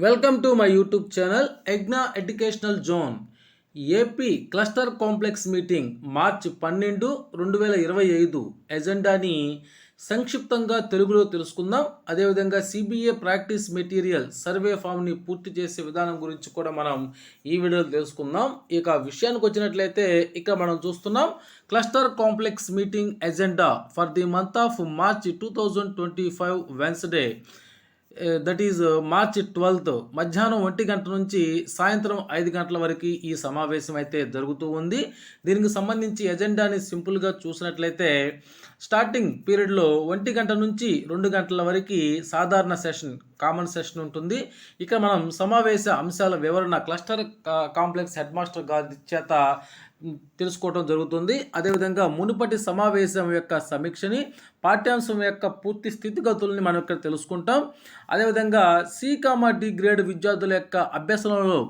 Welcome to my YouTube channel ఎగ్నా educational zone. AP cluster complex meeting March 12, 2025 ఎజెండాని సంక్షిప్తంగా తెలుగులో తెలుసుకుందాం. అదేవిధంగా సిబిఏ ప్రాక్టీస్ మెటీరియల్ సర్వే ఫామ్ని పూర్తి చేసే విధానం గురించి కూడా మనం ఈ వీడియోలో తెలుసుకుందాం. ఇక విషయానికి వచ్చినట్లయితే ఇక్కడ మనం చూస్తున్నాం cluster complex meeting agenda for the month of March 2025 Wednesday, that is March 12 మధ్యాహ్నం 1 గంట నుంచి సాయంత్రం 5 గంటల వరకు ఈ సమావేశం అయితే జరుగుతూ ఉంది. దీనికి సంబంధించి ఎజెండాని సింపుల్గా చూసినట్లయితే స్టార్టింగ్ పీరియడ్లో 1 గంట నుంచి 2 గంటల వరకు సాధారణ సెషన్, కామన్ సెషన్ ఉంటుంది. ఇక మనం సమావేశ అంశాల వివరణ క్లస్టర్ కాంప్లెక్స్ హెడ్ మాస్టర్ గారి చేత తెలుసుకోవడం జరుగుతుంది. అదేవిధంగా మునుపటి సమావేశం యొక్క సమీక్షని, పాఠ్యాంశం యొక్క పూర్తి స్థితిగతుల్ని మనం ఇక్కడ తెలుసుకుంటాం. అదేవిధంగా సి-డి గ్రేడ్ విద్యార్థుల యొక్క అభ్యసనంలో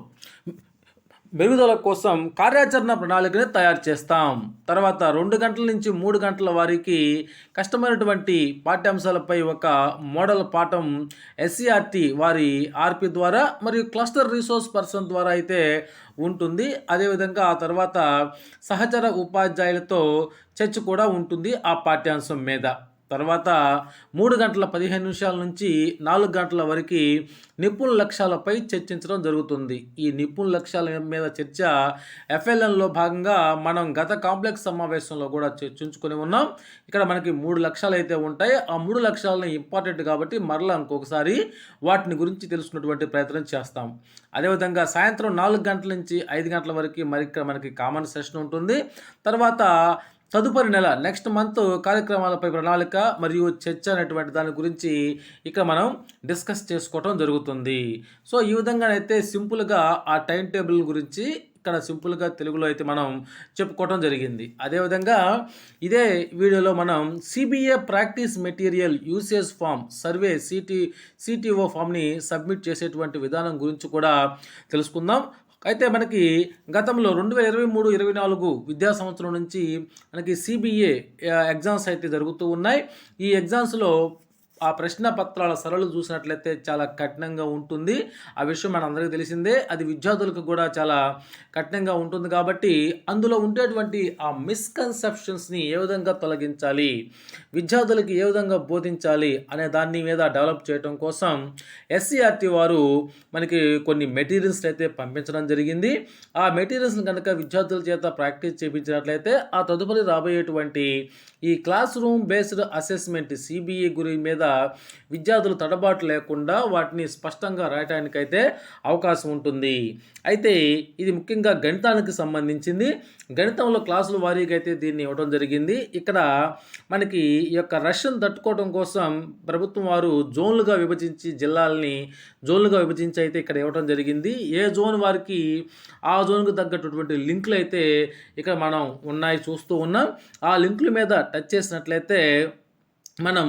మెరుగుదల కోసం కార్యాచరణ ప్రణాళికని తయారు చేస్తాం. తర్వాత 2 గంటల నుంచి 3 గంటల వారికి కష్టమైనటువంటి పాఠ్యాంశాలపై ఒక మోడల్ పాఠం ఎస్సీఆర్టీ వారి ఆర్పి ద్వారా మరియు క్లస్టర్ రిసోర్స్ పర్సన్ ద్వారా అయితే ఉంటుంది. అదేవిధంగా ఆ తర్వాత సహచర ఉపాధ్యాయులతో చర్చ కూడా ఉంటుంది ఆ పాఠ్యాంశం మీద. తర్వాత 3 గంటల 15 నిమిషాల నుంచి 4 గంటల వరకు నిపుణుల లక్ష్యాలపై చర్చించడం జరుగుతుంది. ఈ నిపుణుల లక్ష్యాల మీద చర్చ ఎఫ్ఎల్ఎన్లో భాగంగా మనం గత కాంప్లెక్స్ సమావేశంలో కూడా చర్చించుకొని ఉన్నాం. ఇక్కడ మనకి 3 లక్ష్యాలు అయితే ఉంటాయి. ఆ 3 లక్ష్యాలను ఇంపార్టెంట్ కాబట్టి మరలా ఇంకొకసారి వాటిని గురించి తెలుసుకున్నటువంటి ప్రయత్నం చేస్తాం. అదేవిధంగా సాయంత్రం 4 గంటల నుంచి 5 గంటల వరకు మరి ఇక్కడ మనకి కామన్ సెషన్ ఉంటుంది. తర్వాత తదుపరి నెల నెక్స్ట్ మంత్ కార్యక్రమాలపై ప్రణాళిక మరియు చర్చ అనేటువంటి దాని గురించి ఇక్కడ మనం డిస్కస్ చేసుకోవటం జరుగుతుంది. సో ఈ విధంగానైతే సింపుల్గా ఆ టైం టేబుల్ గురించి ఇక్కడ సింపుల్గా తెలుగులో అయితే మనం చెప్పుకోవటం జరిగింది. అదేవిధంగా ఇదే వీడియోలో మనం CBA practice material usage form survey CTO ఫామ్ని సబ్మిట్ చేసేటువంటి విధానం గురించి కూడా తెలుసుకుందాం. అయితే మనకి గతంలో 2023-24 విద్యా సంవత్సరం నుంచి మనకి సిబిఏ ఎగ్జామ్స్ అయితే జరుగుతూ ఉన్నాయి. ఈ ఎగ్జామ్స్లో ఆ ప్రశ్న పత్రాల సరళి చూసినట్లయితే చాలా కఠినంగా ఉంటుంది. ఆ విషయం మనందరికీ తెలిసిందే. అది విద్యార్థులకు కూడా చాలా కఠినంగా ఉంటుంది. కాబట్టి అందులో ఉండేటువంటి ఆ మిస్కన్సెప్షన్స్ని ఏ విధంగా తొలగించాలి, విద్యార్థులకి ఏ విధంగా బోధించాలి అనే దాని మీద డెవలప్ చేయడం కోసం ఎస్సీఆర్టీ వారు మనకి కొన్ని మెటీరియల్స్ అయితే పంపించడం జరిగింది. ఆ మెటీరియల్స్ని కనుక విద్యార్థుల చేత ప్రాక్టీస్ చేయించినట్లయితే ఆ తదుపరి రాబోయేటువంటి ఈ class room based assessment CBA గురి మీద విద్యార్థులు తడబాటు లేకుండా వాటిని స్పష్టంగా రాయటానికైతే అవకాశం ఉంటుంది. అయితే ఇది ముఖ్యంగా గణితానికి సంబంధించింది. గణితంలో క్లాసుల వారీగా అయితే దీన్ని ఇవ్వడం జరిగింది. ఇక్కడ మనకి ఈ యొక్క రష్ను తట్టుకోవడం కోసం ప్రభుత్వం వారు జోన్లుగా విభజించి, జిల్లాలని జోన్లుగా విభజించి అయితే ఇక్కడ ఇవ్వడం జరిగింది. ఏ జోన్ వారికి ఆ జోన్కు తగ్గటువంటి లింకులు అయితే ఇక్కడ మనం ఉన్నాయి చూస్తూ ఉన్నాం. ఆ లింకుల మీద టచ్ చేసినట్లయితే మనం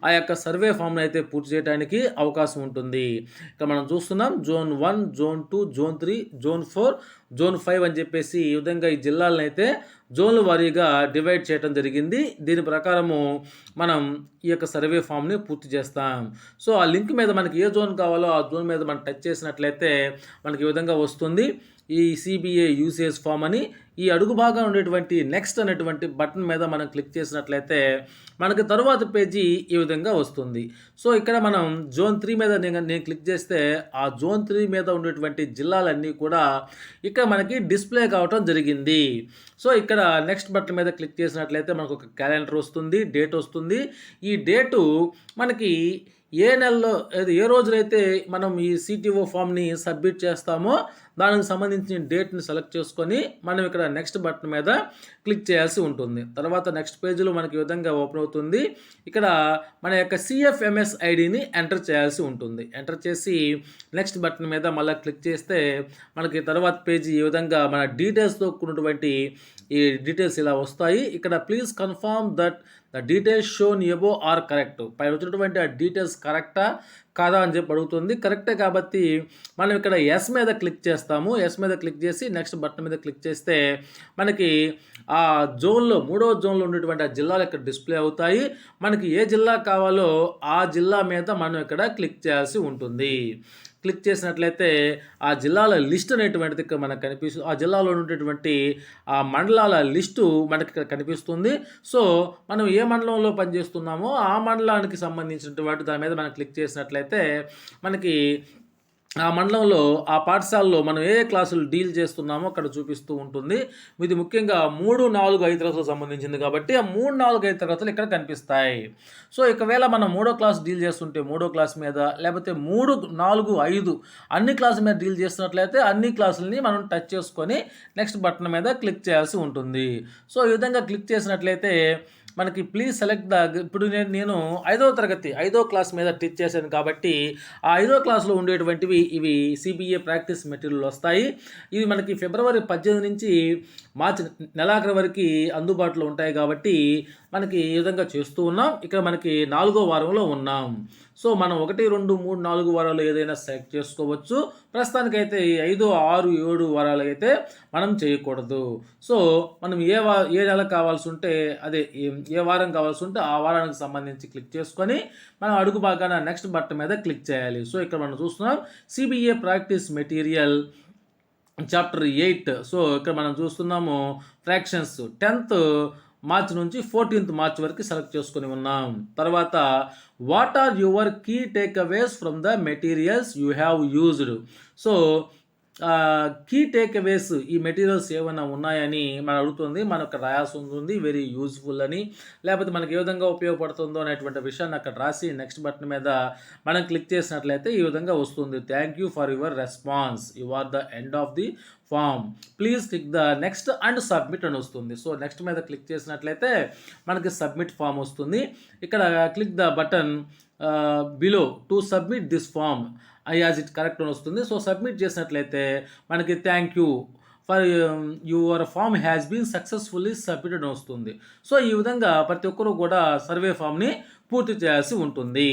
ఆ యొక్క సర్వే ఫామ్ని అయితే పూర్తి చేయడానికి అవకాశం ఉంటుంది. ఇక్కడ మనం చూస్తున్నాం zone 1, zone 2, zone 3, zone 4, zone 5 అని చెప్పేసి ఈ విధంగా ఈ జిల్లాలను అయితే జోన్ల వారీగా డివైడ్ చేయడం జరిగింది. దీని ప్రకారము మనం ఈ యొక్క సర్వే ఫామ్ని పూర్తి చేస్తాం. సో ఆ లింక్ మీద మనకి ఏ జోన్ కావాలో ఆ జోన్ మీద మనం టచ్ చేసినట్లయితే మనకి ఈ విధంగా వస్తుంది ఈ సిబిఏ యూసేజ్ ఫామ్ అని. ఈ అడుగు భాగం ఉండేటువంటి నెక్స్ట్ అనేటువంటి బటన్ మీద మనం క్లిక్ చేసినట్లయితే మనకి తరువాత పేజీ ఈ విధంగా వస్తుంది. సో ఇక్కడ మనం జోన్ 3 మీద నేను క్లిక్ చేస్తే ఆ జోన్ 3 మీద ఉండేటువంటి జిల్లాలన్నీ కూడా ఇక్కడ మనకి డిస్ప్లే కావటం జరిగింది. సో ఇక్కడ నెక్స్ట్ బటన్ మీద క్లిక్ చేసినట్లయితే మనకు ఒక క్యాలెండర్ వస్తుంది, డేట్ వస్తుంది. ఈ డేటు మనకి ఏ నెలలో ఏ రోజునైతే మనం ఈ సిటిఓ ఫామ్ని సబ్మిట్ చేస్తామో దానికి సంబంధించిన డేట్ని సెలెక్ట్ చేసుకొని మనం ఇక్కడ నెక్స్ట్ బటన్ మీద క్లిక్ చేయాల్సి ఉంటుంది. తర్వాత నెక్స్ట్ పేజీలో మనకి ఈ విధంగా ఓపెన్ అవుతుంది. ఇక్కడ మన యొక్క సిఎఫ్ఎంఎస్ ఐడిని ఎంటర్ చేయాల్సి ఉంటుంది. ఎంటర్ చేసి నెక్స్ట్ బటన్ మీద మళ్ళీ క్లిక్ చేస్తే మనకి తర్వాత పేజీ ఈ విధంగా మన డీటెయిల్స్తో కూడినటువంటి ఈ డీటెయిల్స్ ఇలా వస్తాయి. ఇక్కడ please confirm that the details shown above are correct. పైన వచ్చినటువంటి ఆ డీటెయిల్స్ కరెక్టా కాదా అని చెప్పి అడుగుతుంది. కరెక్టే కాబట్టి మనం ఇక్కడ ఎస్ మీద క్లిక్ చేస్తాము. ఎస్ మీద క్లిక్ చేసి నెక్స్ట్ బటన్ మీద క్లిక్ చేస్తే మనకి ఆ జోన్లో 3వ జోన్లో ఉండేటువంటి ఆ జిల్లాలు ఇక్కడ డిస్ప్లే అవుతాయి. మనకి ఏ జిల్లా కావాలో ఆ జిల్లా మీద మనం ఇక్కడ క్లిక్ చేయాల్సి ఉంటుంది. క్లిక్ చేసినట్లయితే ఆ జిల్లాల లిస్ట్ అనేటువంటిది ఇక్కడ మనకు కనిపిస్తుంది. ఆ జిల్లాలో ఉండేటువంటి ఆ మండలాల లిస్టు మనకి ఇక్కడ కనిపిస్తుంది. సో మనం ఏ మండలంలో పనిచేస్తున్నామో ఆ మండలానికి సంబంధించినటువంటి దాని మీద మనం క్లిక్ చేసినట్లయితే మనకి ఆ మండలంలో ఆ పాఠశాలలో మనం ఏ క్లాసులు డీల్ చేస్తున్నామో అక్కడ చూపిస్తూ ఉంటుంది. ఇది ముఖ్యంగా 3, 4, 5 తరగతులకు సంబంధించింది కాబట్టి ఆ 3, 4, 5 తరగతులు ఇక్కడ కనిపిస్తాయి. సో ఒకవేళ మనం 3వ క్లాస్ డీల్ చేస్తుంటే 3వ క్లాస్ మీద, లేకపోతే 3, 4, 5 అన్ని క్లాసుల మీద డీల్ చేస్తున్నట్లయితే అన్ని క్లాసులని మనం టచ్ చేసుకొని నెక్స్ట్ బటన్ మీద క్లిక్ చేయాల్సి ఉంటుంది. సో ఈ విధంగా క్లిక్ చేసినట్లయితే మనకి ప్లీజ్ సెలెక్ట్ ద ఇప్పుడు నేను 5వ తరగతి 5వ క్లాస్ మీద టిచ్ చేశాను కాబట్టి ఆ 5వ క్లాస్లో ఉండేటువంటివి ఇవి సిబిఏ ప్రాక్టీస్ మెటీరియల్ వస్తాయి. ఇవి మనకి ఫిబ్రవరి 18 నుంచి మార్చి నెలాఖరు వరకు అందుబాటులో ఉంటాయి కాబట్టి మనకి ఈ విధంగా చేస్తూ ఉన్నాం. ఇక్కడ మనకి 4వ వారంలో ఉన్నాం. సో మనం 1, 2, 3, 4 వారాలు ఏదైనా సెలెక్ట్ చేసుకోవచ్చు. ప్రస్తుతానికైతే 5, 6, 7 వారాలు అయితే మనం చేయకూడదు. సో మనం ఏ నెల కావాల్సి ఉంటే అదే ఏ వారం కావాల్సి ఉంటే ఆ వారానికి సంబంధించి క్లిక్ చేసుకొని మనం అడుగు భాగాన నెక్స్ట్ బటన్ మీద క్లిక్ చేయాలి. సో ఇక్కడ మనం చూస్తున్నాం CBA practice material chapter 8. So ఇక్కడ మనం చూస్తున్నాము ఫ్రాక్షన్స్ 10th మార్చ్ నుంచి 14th మార్చ్ వరకు సెలెక్ట్ చేసుకొని ఉన్నాం. తర్వాత what are your key takeaways from the materials you have used. So key takeaways ఈ మెటీరియల్స్ ఏమైనా ఉన్నాయని మనం అడుగుతుంది. మనకు రాయాల్సి ఉంటుంది వెరీ యూజ్ఫుల్ అని, లేకపోతే మనకి ఏ విధంగా ఉపయోగపడుతుందో అనేటువంటి విషయాన్ని అక్కడ రాసి నెక్స్ట్ బటన్ మీద మనం క్లిక్ చేసినట్లయితే ఈ విధంగా వస్తుంది. Thank you for your response, you are the end of the form, please click the next and submit అని వస్తుంది. సో నెక్స్ట్ మీద క్లిక్ చేసినట్లయితే మనకి సబ్మిట్ ఫామ్ వస్తుంది. ఇక్కడ click the button below to submit this form as it correct అని వస్తుంది. So submit చేసినట్లయితే మనకి thank you for your form has been successfully submitted అని వస్తుంది. సో ఈ విధంగా ప్రతి ఒక్కరూ కూడా సర్వే ఫామ్ని పూర్తి చేయాల్సి ఉంటుంది.